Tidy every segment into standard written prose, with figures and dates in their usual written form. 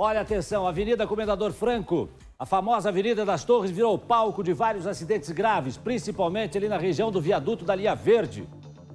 Olha, atenção, Avenida Comendador Franco. A famosa Avenida das Torres virou palco de vários acidentes graves, principalmente ali na região do viaduto da Linha Verde.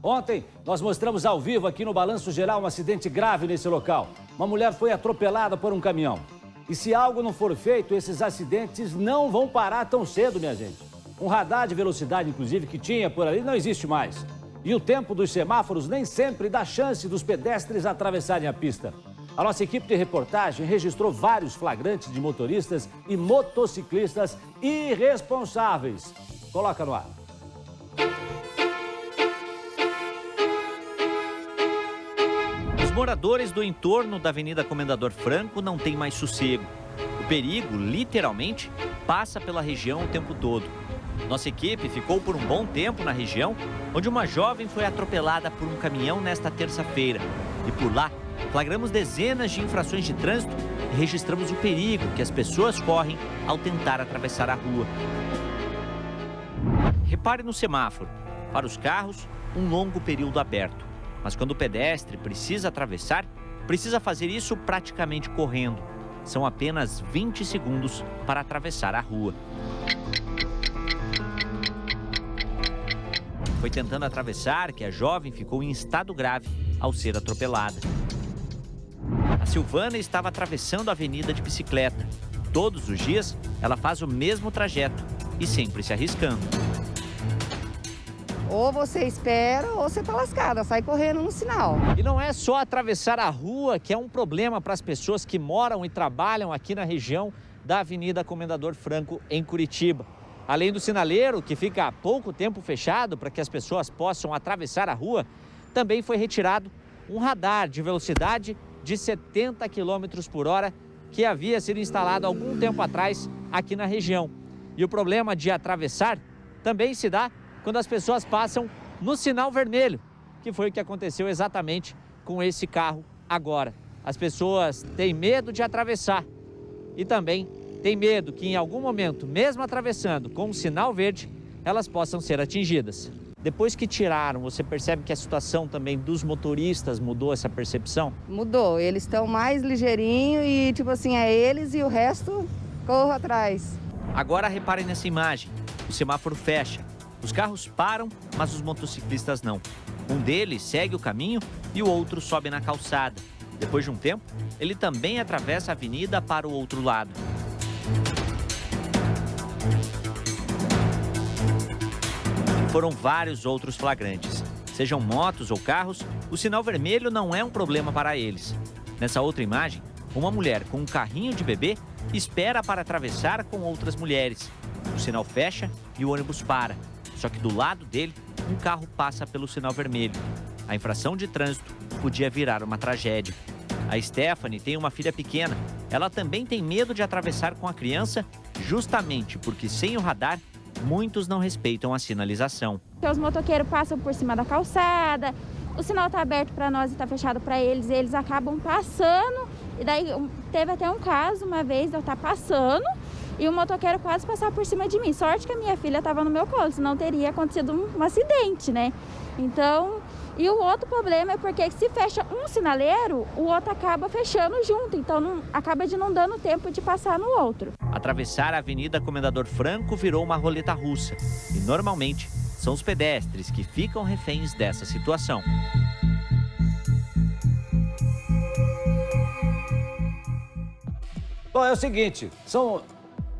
Ontem, nós mostramos ao vivo aqui no Balanço Geral um acidente grave nesse local. Uma mulher foi atropelada por um caminhão. E se algo não for feito, esses acidentes não vão parar tão cedo, minha gente. Um radar de velocidade, inclusive, que tinha por ali, não existe mais. E o tempo dos semáforos nem sempre dá chance dos pedestres atravessarem a pista. A nossa equipe de reportagem registrou vários flagrantes de motoristas e motociclistas irresponsáveis. Coloca no ar. Os moradores do entorno da Avenida Comendador Franco não têm mais sossego. O perigo, literalmente, passa pela região o tempo todo. Nossa equipe ficou por um bom tempo na região, onde uma jovem foi atropelada por um caminhão nesta terça-feira. E por lá, flagramos dezenas de infrações de trânsito e registramos o perigo que as pessoas correm ao tentar atravessar a rua. Repare no semáforo. Para os carros, um longo período aberto. Mas quando o pedestre precisa atravessar, precisa fazer isso praticamente correndo. São apenas 20 segundos para atravessar a rua. Foi tentando atravessar que a jovem ficou em estado grave ao ser atropelada. A Silvana estava atravessando a avenida de bicicleta. Todos os dias, ela faz o mesmo trajeto e sempre se arriscando. Ou você espera ou você tá lascada, sai correndo no sinal. E não é só atravessar a rua que é um problema para as pessoas que moram e trabalham aqui na região da Avenida Comendador Franco, em Curitiba. Além do sinaleiro, que fica há pouco tempo fechado para que as pessoas possam atravessar a rua, também foi retirado um radar de velocidade de 70 km por hora que havia sido instalado há algum tempo atrás aqui na região. E o problema de atravessar também se dá quando as pessoas passam no sinal vermelho, que foi o que aconteceu exatamente com esse carro agora. As pessoas têm medo de atravessar e também têm medo que em algum momento, mesmo atravessando com um sinal verde, elas possam ser atingidas. Depois que tiraram, você percebe que a situação também dos motoristas mudou essa percepção? Mudou, eles estão mais ligeirinhos e tipo assim, é eles e o resto corro atrás. Agora reparem nessa imagem, o semáforo fecha. Os carros param, mas os motociclistas não. Um deles segue o caminho e o outro sobe na calçada. Depois de um tempo, ele também atravessa a avenida para o outro lado. Foram vários outros flagrantes. Sejam motos ou carros, o sinal vermelho não é um problema para eles. Nessa outra imagem, uma mulher com um carrinho de bebê espera para atravessar com outras mulheres. O sinal fecha e o ônibus para. Só que do lado dele, um carro passa pelo sinal vermelho. A infração de trânsito podia virar uma tragédia. A Stephanie tem uma filha pequena. Ela também tem medo de atravessar com a criança, justamente porque sem o radar, muitos não respeitam a sinalização. Os motoqueiros passam por cima da calçada, o sinal está aberto para nós e está fechado para eles, e eles acabam passando. E daí teve até um caso uma vez de eu estar passando e o motoqueiro quase passar por cima de mim. Sorte que a minha filha estava no meu colo, senão teria acontecido um acidente, né? Então, e o outro problema é porque se fecha um sinaleiro, o outro acaba fechando junto, então acaba de não dando tempo de passar no outro. Atravessar a Avenida Comendador Franco virou uma roleta russa e normalmente são os pedestres que ficam reféns dessa situação. Bom, é o seguinte, são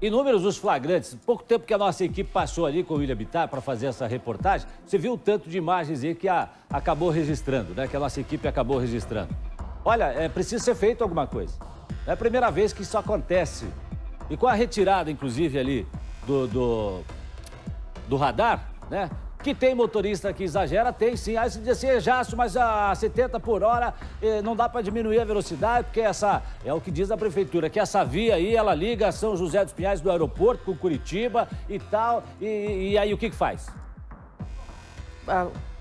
inúmeros os flagrantes. Pouco tempo que a nossa equipe passou ali com o William Bittar para fazer essa reportagem, você viu o tanto de imagens aí que acabou registrando, né? Que a nossa equipe acabou registrando. Olha, precisa ser feito alguma coisa. É a primeira vez que isso acontece. E com a retirada, inclusive, ali do radar, né? Que tem motorista que exagera, tem sim. Aí você diz assim, Jasso, mas a 70 por hora não dá para diminuir a velocidade, porque essa, é o que diz a prefeitura, que essa via aí, ela liga São José dos Pinhais do aeroporto com Curitiba e tal. E aí o que faz?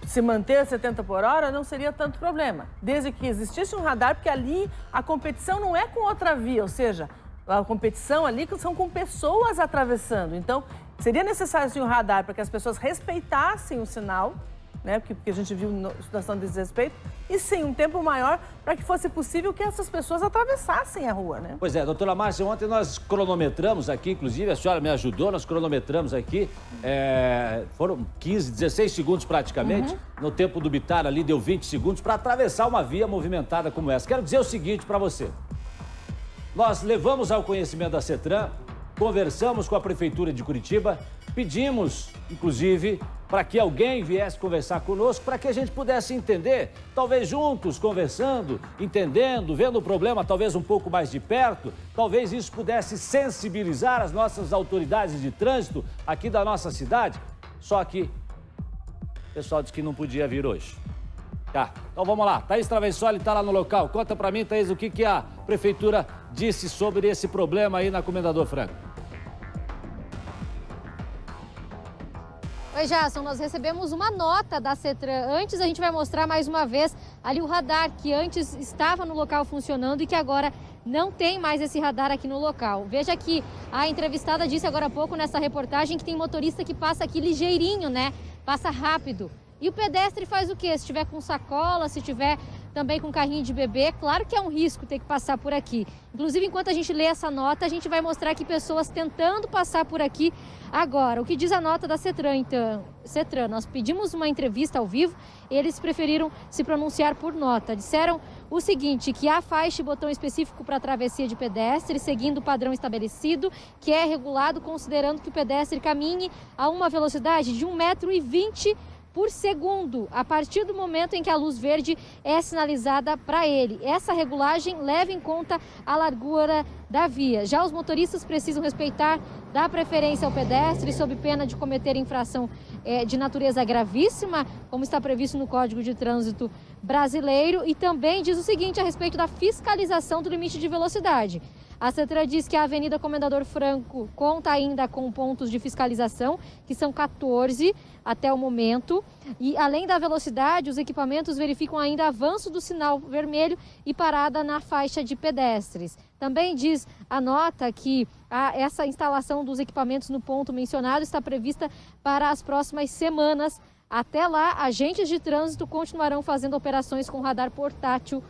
Se manter a 70 por hora não seria tanto problema, desde que existisse um radar, porque ali a competição não é com outra via, ou seja, a competição ali são com pessoas atravessando. Então, seria necessário sim, um radar para que as pessoas respeitassem o sinal né? Porque a gente viu situação de desrespeito, e sim, um tempo maior para que fosse possível que essas pessoas atravessassem a rua, né? Pois é, doutora Márcia, ontem nós cronometramos aqui, inclusive a senhora me ajudou, nós cronometramos aqui, foram 15, 16 segundos praticamente, no tempo do Bitar ali deu 20 segundos para atravessar uma via movimentada como essa. Quero dizer o seguinte para você, nós levamos ao conhecimento da CETRAN, conversamos com a Prefeitura de Curitiba, pedimos, inclusive, para que alguém viesse conversar conosco, para que a gente pudesse entender, talvez juntos, conversando, entendendo, vendo o problema talvez um pouco mais de perto, talvez isso pudesse sensibilizar as nossas autoridades de trânsito aqui da nossa cidade. Só que o pessoal disse que não podia vir hoje. Tá, então vamos lá. Thaís Travessoli está lá no local. Conta para mim, Thaís, o que a Prefeitura disse sobre esse problema aí na Comendador Franco. Oi, Jason, nós recebemos uma nota da CETRAN. Antes a gente vai mostrar mais uma vez ali o radar que antes estava no local funcionando e que agora não tem mais esse radar aqui no local. Veja que a entrevistada disse agora há pouco nessa reportagem que tem motorista que passa aqui ligeirinho, né? Passa rápido. E o pedestre faz o quê? Se tiver com sacola, se tiver também com carrinho de bebê, claro que é um risco ter que passar por aqui. Inclusive, enquanto a gente lê essa nota, a gente vai mostrar aqui pessoas tentando passar por aqui agora. O que diz a nota da CETRAN, então? CETRAN, nós pedimos uma entrevista ao vivo, eles preferiram se pronunciar por nota. Disseram o seguinte, que há faixa e botão específico para travessia de pedestre, seguindo o padrão estabelecido, que é regulado considerando que o pedestre caminhe a uma velocidade de 1,20 m por segundo, a partir do momento em que a luz verde é sinalizada para ele. Essa regulagem leva em conta a largura da via. Já os motoristas precisam respeitar, dar preferência ao pedestre sob pena de cometer infração de natureza gravíssima, como está previsto no Código de Trânsito Brasileiro, e também diz o seguinte a respeito da fiscalização do limite de velocidade. A CETRAN diz que a Avenida Comendador Franco conta ainda com pontos de fiscalização, que são 14 até o momento. E além da velocidade, os equipamentos verificam ainda avanço do sinal vermelho e parada na faixa de pedestres. Também diz a nota que essa instalação dos equipamentos no ponto mencionado está prevista para as próximas semanas. Até lá, agentes de trânsito continuarão fazendo operações com radar portátil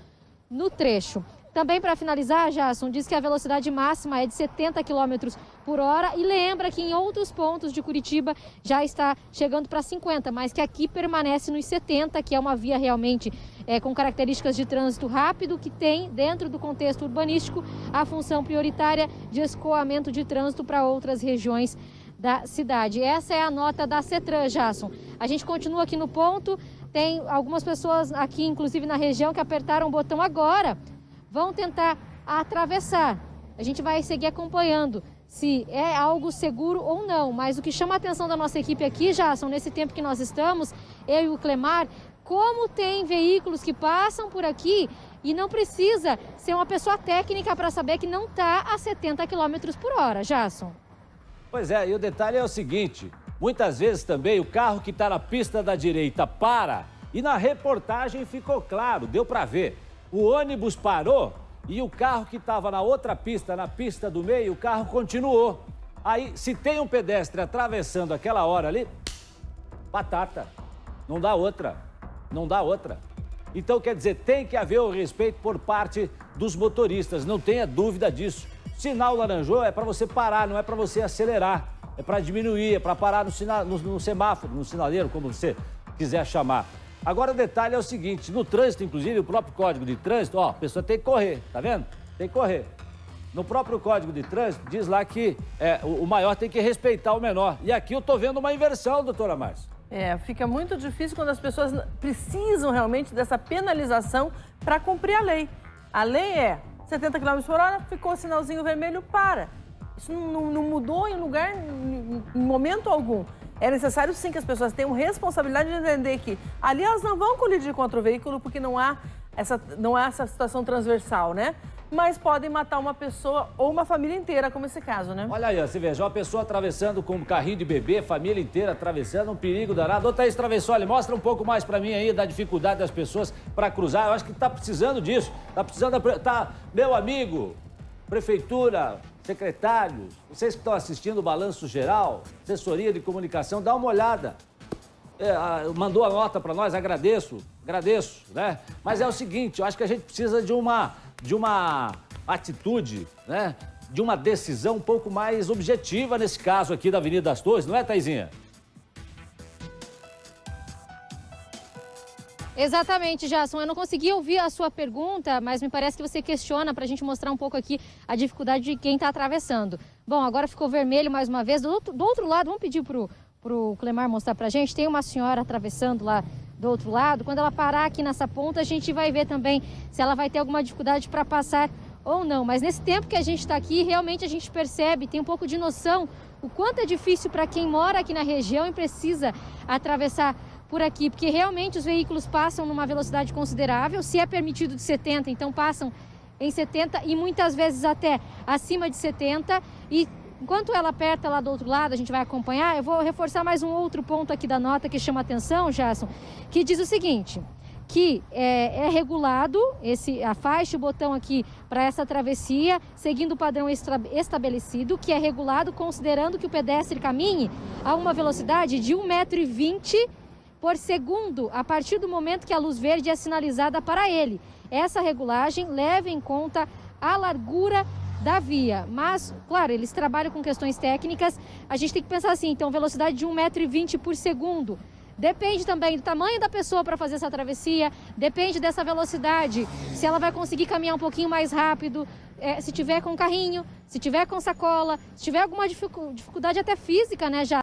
no trecho. Também, para finalizar, Jason, diz que a velocidade máxima é de 70 km por hora e lembra que em outros pontos de Curitiba já está chegando para 50, mas que aqui permanece nos 70, que é uma via realmente com características de trânsito rápido, que tem, dentro do contexto urbanístico, a função prioritária de escoamento de trânsito para outras regiões da cidade. Essa é a nota da CETRAN, Jason. A gente continua aqui no ponto, tem algumas pessoas aqui, inclusive na região, que apertaram o botão agora, vão tentar atravessar. A gente vai seguir acompanhando se é algo seguro ou não. Mas o que chama a atenção da nossa equipe aqui, Jason, nesse tempo que nós estamos, eu e o Clemar, como tem veículos que passam por aqui e não precisa ser uma pessoa técnica para saber que não está a 70 km por hora, Jason. Pois é, e o detalhe é o seguinte, muitas vezes também o carro que está na pista da direita para, e na reportagem ficou claro, deu para ver. O ônibus parou e o carro que estava na outra pista, na pista do meio, o carro continuou. Aí, se tem um pedestre atravessando aquela hora ali, batata, não dá outra, não dá outra. Então, quer dizer, tem que haver o respeito por parte dos motoristas, não tenha dúvida disso. Sinal laranjou é para você parar, não é para você acelerar, é para diminuir, é para parar no semáforo, no sinaleiro, como você quiser chamar. Agora o detalhe é o seguinte, no trânsito, inclusive, o próprio Código de Trânsito, ó, a pessoa tem que correr, tá vendo? Tem que correr. No próprio Código de Trânsito, diz lá que o maior tem que respeitar o menor. E aqui eu tô vendo uma inversão, doutora Márcia. Fica muito difícil quando as pessoas precisam realmente dessa penalização para cumprir a lei. A lei é 70 km por hora, ficou o sinalzinho vermelho, para. Isso não mudou em momento algum. É necessário, sim, que as pessoas tenham responsabilidade de entender que ali elas não vão colidir contra o veículo porque não há essa situação transversal, né? Mas podem matar uma pessoa ou uma família inteira, como esse caso, né? Olha aí, ó, você veja, uma pessoa atravessando com um carrinho de bebê, família inteira atravessando, um perigo danado. Ô, Thaís Travessoli, mostra um pouco mais pra mim aí da dificuldade das pessoas para cruzar. Eu acho que tá precisando disso, meu amigo, prefeitura, secretários, vocês que estão assistindo o Balanço Geral, assessoria de comunicação, dá uma olhada. mandou a nota para nós, agradeço, né? Mas é o seguinte, eu acho que a gente precisa de uma atitude, né? De uma decisão um pouco mais objetiva nesse caso aqui da Avenida das Torres, não é, Taizinha? Exatamente, Jasson. Eu não consegui ouvir a sua pergunta, mas me parece que você questiona para a gente mostrar um pouco aqui a dificuldade de quem está atravessando. Bom, agora ficou vermelho mais uma vez. Do outro lado, vamos pedir pro Clemar mostrar para a gente. Tem uma senhora atravessando lá do outro lado. Quando ela parar aqui nessa ponta, a gente vai ver também se ela vai ter alguma dificuldade para passar ou não. Mas nesse tempo que a gente está aqui, realmente a gente percebe, tem um pouco de noção o quanto é difícil para quem mora aqui na região e precisa atravessar por aqui, porque realmente os veículos passam numa velocidade considerável. Se é permitido de 70, então passam em 70 e muitas vezes até acima de 70. E enquanto ela aperta lá do outro lado, a gente vai acompanhar. Eu vou reforçar mais um outro ponto aqui da nota que chama atenção, Jasson, que diz o seguinte, que é regulado a faixa, o botão aqui para essa travessia, seguindo o padrão estabelecido, que é regulado considerando que o pedestre caminhe a uma velocidade de 1,20 m por segundo, a partir do momento que a luz verde é sinalizada para ele. Essa regulagem leva em conta a largura da via. Mas, claro, eles trabalham com questões técnicas. A gente tem que pensar assim, então, velocidade de 1,20 m por segundo. Depende também do tamanho da pessoa para fazer essa travessia, depende dessa velocidade, se ela vai conseguir caminhar um pouquinho mais rápido, se tiver com carrinho, se tiver com sacola, se tiver alguma dificuldade até física, né, já.